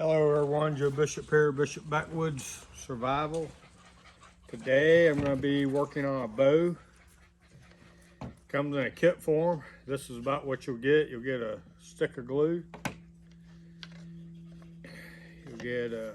Hello everyone, Joe Bishop here, Bishop Backwoods Survival. Today I'm going to be working on a bow. Comes in a kit form. This is about what you'll get. You'll get a stick of glue. You'll get a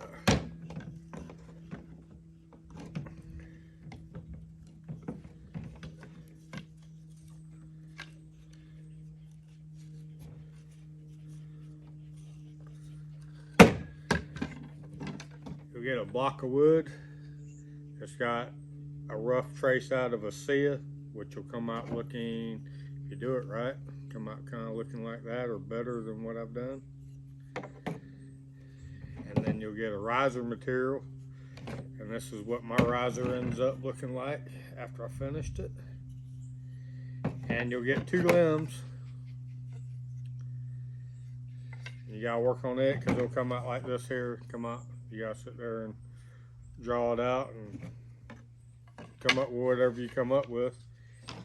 block of wood. It's got a rough trace out of a Sia, which will come out looking, if you do it right, come out kind of looking like that or better than what I've done. And then you'll get a riser material, and this is what my riser ends up looking like after I finished it. And you'll get 2 limbs. You gotta work on it because it'll come out like this here. Come out. You gotta sit there and draw it out and come up with whatever you come up with.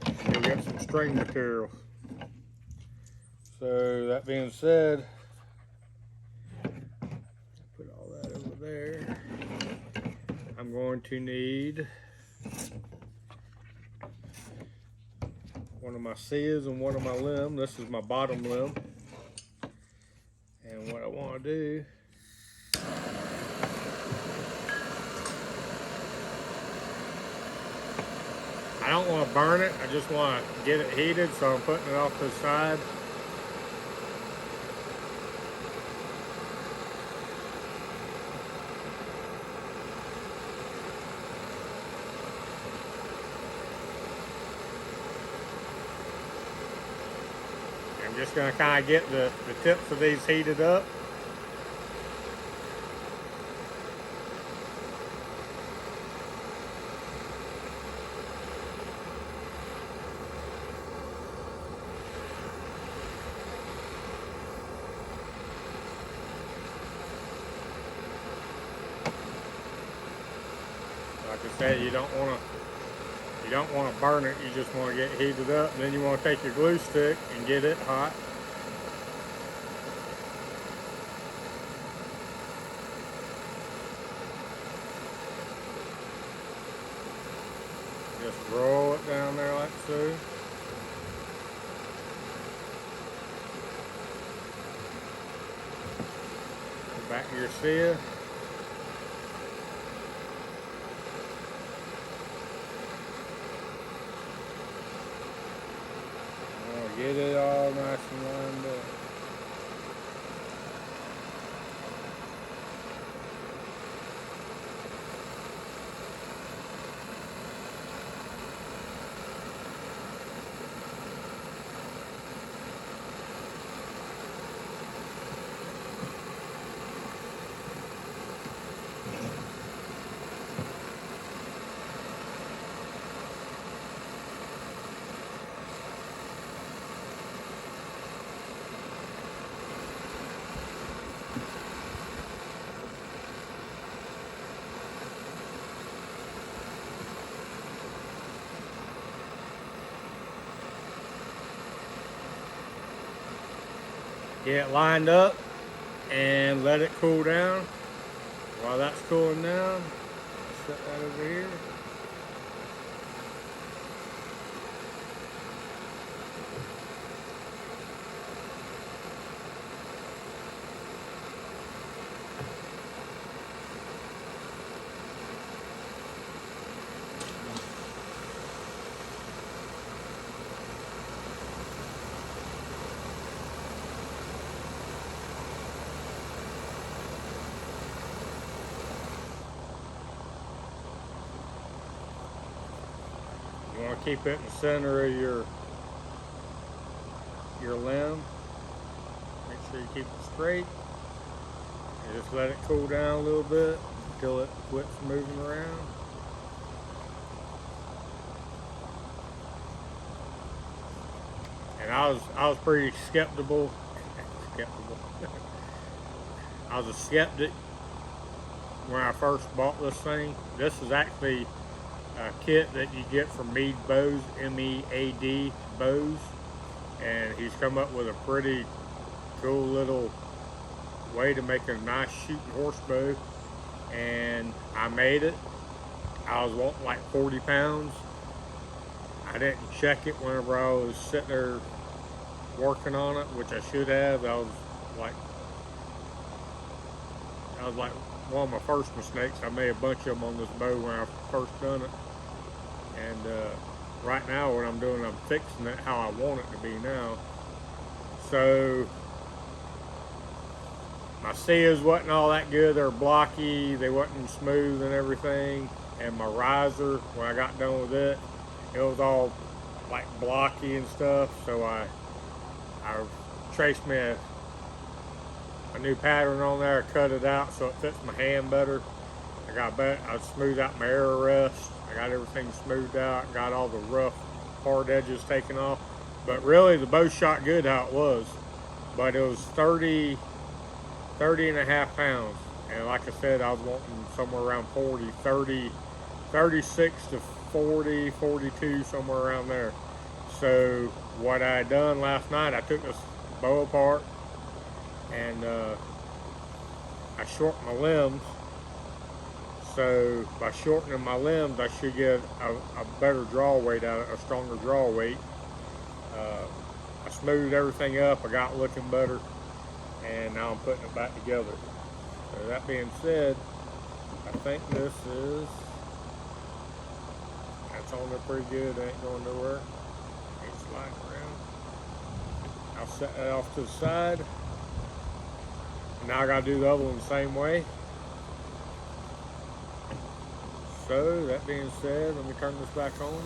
And you'll get some string material. So that being said, put all that over there. I'm going to need one of my Sias and one of my limb. This is my bottom limb. And what I want to do, I don't want to burn it, I just want to get it heated, so I'm putting it off to the side. I'm just going to kind of get the tips of these heated up. Like I said, you don't want to burn it. You just want to get heated up, and then you want to take your glue stick and get it hot. Just roll it down there like so. Back to your Sia. Get it all nice and lined up. Get it lined up and let it cool down. While that's cooling down, set that over here. You want to keep it in the center of your limb. Make sure you keep it straight. And just let it cool down a little bit until it quits moving around. And I was pretty skeptical. I was a skeptic when I first bought this thing. This is actually a kit that you get from Mead Bows, M-E-A-D Bows, and he's come up with a pretty cool little way to make a nice shooting horse bow, and I made it. I was wanting like 40 pounds. I didn't check it whenever I was sitting there working on it, which I should have. Like, that was like one of my first mistakes. I made a bunch of them on this bow when I first done it. And right now what I'm doing, I'm fixing it how I want it to be now. So my seals wasn't all that good. They were blocky, they wasn't smooth and everything. And my riser, when I got done with it, it was all like blocky and stuff. So I traced me a new pattern on there, cut it out so it fits my hand better. I smoothed out my arrow rest. I got everything smoothed out, got all the rough, hard edges taken off. But really the bow shot good how it was. But it was 30 and a half pounds. And like I said, I was wanting somewhere around 36 to 40, 42, somewhere around there. So what I done last night, I took this bow apart and I shortened my limbs. So by shortening my limbs, I should get a better draw weight out of it, a stronger draw weight. I smoothed everything up, I got looking better, and now I'm putting it back together. So that being said, I think this is, that's on there pretty good, it ain't going nowhere. Ain't sliding around. I'll set that off to the side. And now I gotta do the other one the same way. So that being said, let me turn this back on.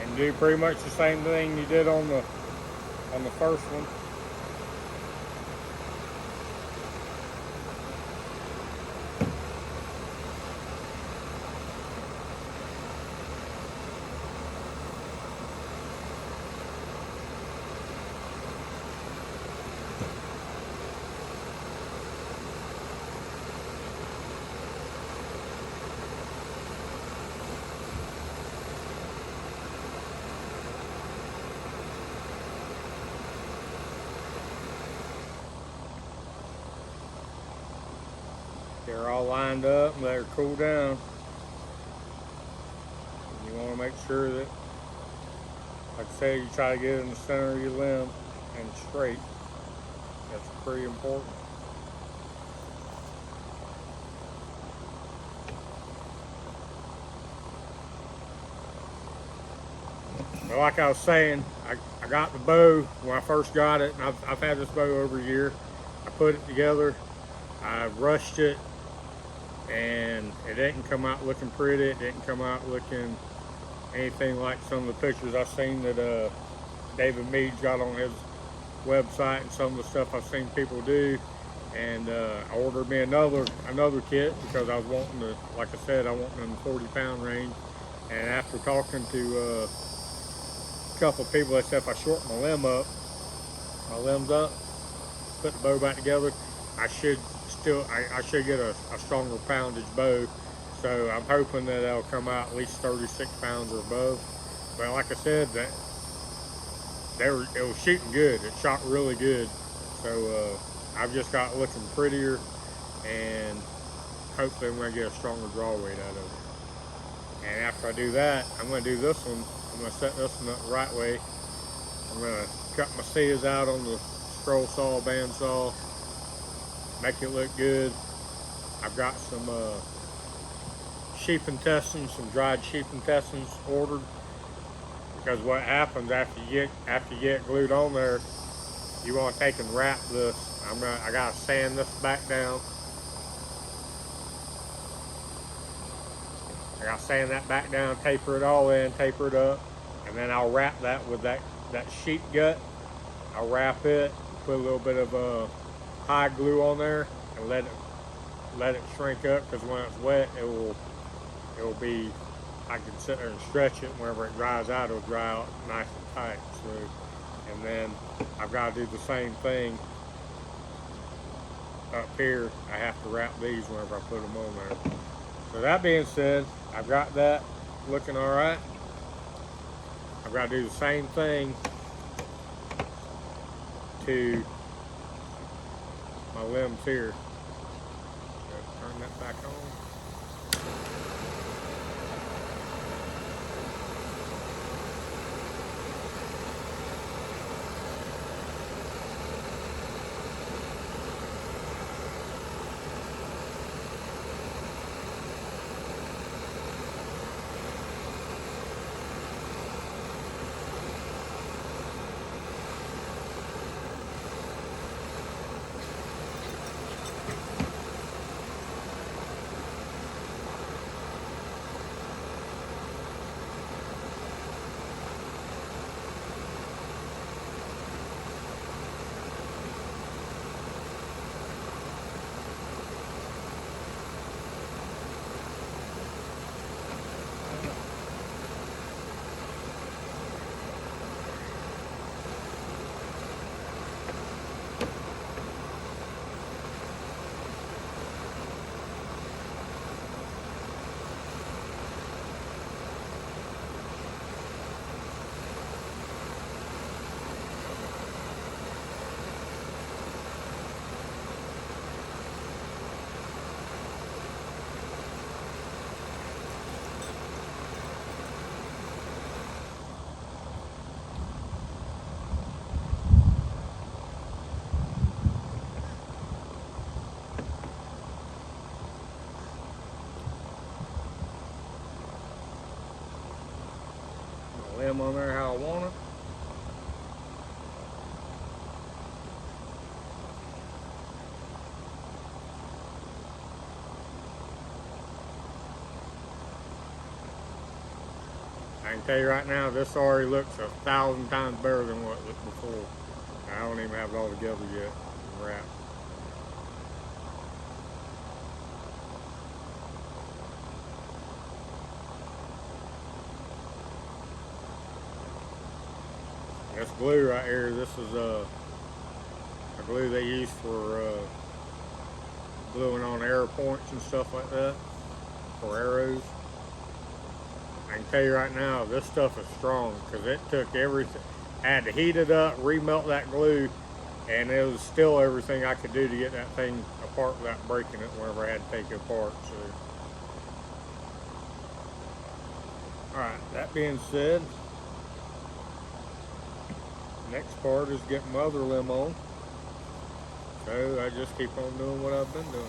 And do pretty much the same thing you did on the first one. They're all lined up and they're cool down. You want to make sure that, like I say, you try to get it in the center of your limb and straight. That's pretty important. But like I was saying, I got the bow when I first got it, and I've had this bow over a year. I put it together, I rushed it, and it didn't come out looking pretty. It didn't come out looking anything like some of the pictures I've seen that David Mead's got on his website and some of the stuff I've seen people do. And I ordered me another kit because I was wanting to, like I said, I want in the 40-pound range. And after talking to a couple of people, they said if I shorten my limbs up, put the bow back together, I should get a stronger poundage bow. So I'm hoping that it'll come out at least 36 pounds or above. But like I said, it was shooting good. It shot really good. So I've just got it looking prettier, and hopefully I'm going to get a stronger draw weight out of it. And after I do that, I'm going to do this one. I'm going to set this one up the right way. I'm going to cut my seals out on the scroll saw, bandsaw, make it look good. I've got some sheep intestines, some dried sheep intestines ordered. Because what happens after you get glued on there, you want to take and wrap this. I gotta sand this back down. I gotta sand that back down, taper it all in, taper it up, and then I'll wrap that with that sheet gut. I'll wrap it, put a little bit of high glue on there, and let it shrink up. Because when it's wet, it will be. I can sit there and stretch it. Whenever it dries out, it'll dry out nice and tight. So, and then I've got to do the same thing up here. I have to wrap these whenever I put them on there. So that being said, I've got that looking all right. I've got to do the same thing to my limbs here. Turn that back on. Limb on there how I want it. I can tell you right now, this already looks 1,000 times better than what it looked before. I don't even have it all together yet. Wrapped. This glue right here, this is a glue they use for gluing on arrow points and stuff like that, for arrows. I can tell you right now, this stuff is strong because it took everything. I had to heat it up, remelt that glue, and it was still everything I could do to get that thing apart without breaking it whenever I had to take it apart. So, all right, that being said, next part is getting my other limb on. So I just keep on doing what I've been doing.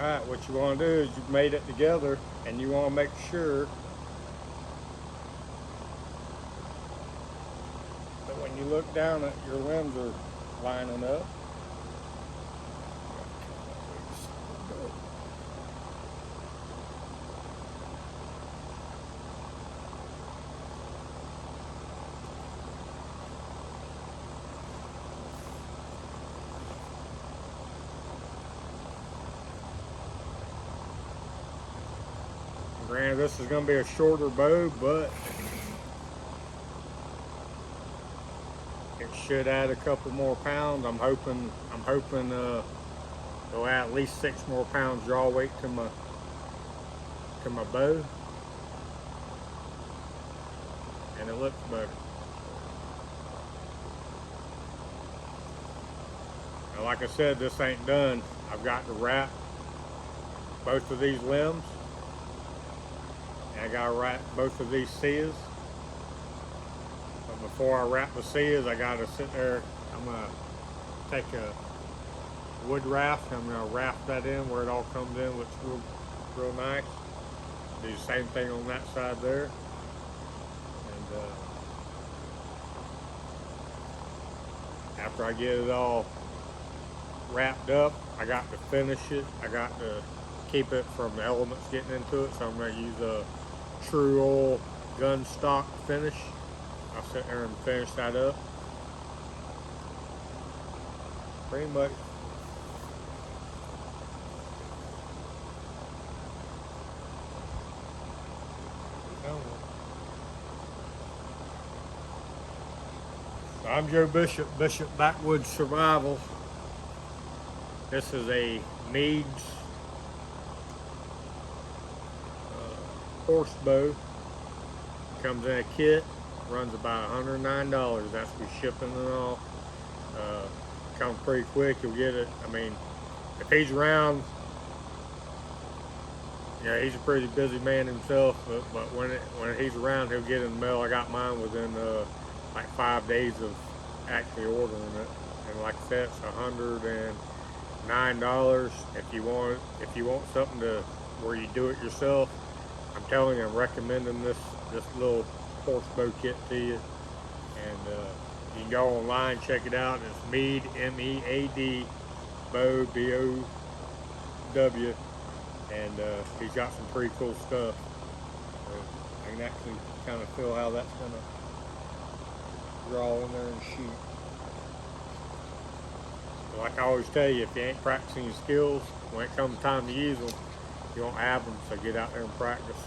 Alright, what you want to do is you've made it together and you want to make sure that when you look down at your limbs are lining up. Granted, this is going to be a shorter bow, but it should add a couple more pounds. I'm hoping it'll add at least 6 more pounds draw weight to my bow, and it looks better. Now, like I said, this ain't done. I've got to wrap both of these limbs, and I gotta wrap both of these seas. But before I wrap the seas, I gotta sit there. I'm gonna take a wood raft. I'm gonna raft that in where it all comes in. Looks real nice. Do the same thing on that side there. And after I get it all wrapped up, I got to finish it. I got to keep it from the elements getting into it, so I'm going to use a True Oil gun stock finish. I'll sit there and finish that up. Pretty much. I'm Joe Bishop, Bishop Backwoods Survival. This is a Meads horse bow. Comes in a kit, runs about $109. That's with shipping and all. Comes pretty quick. You'll get it. I mean, if he's around, yeah, he's a pretty busy man himself. But when he's around, he'll get in the mail. I got mine within like 5 days of actually ordering it. And like I said, it's $109. If you want something to where you do it yourself, I'm telling you, I'm recommending this little horse bow kit to you. And you can go online, check it out. It's Mead, M-E-A-D, bow, B-O-W. And he's got some pretty cool stuff. I can actually kind of feel how that's going to draw in there and shoot. But like I always tell you, if you ain't practicing your skills, when it comes time to use them, you won't have them, so get out there and practice.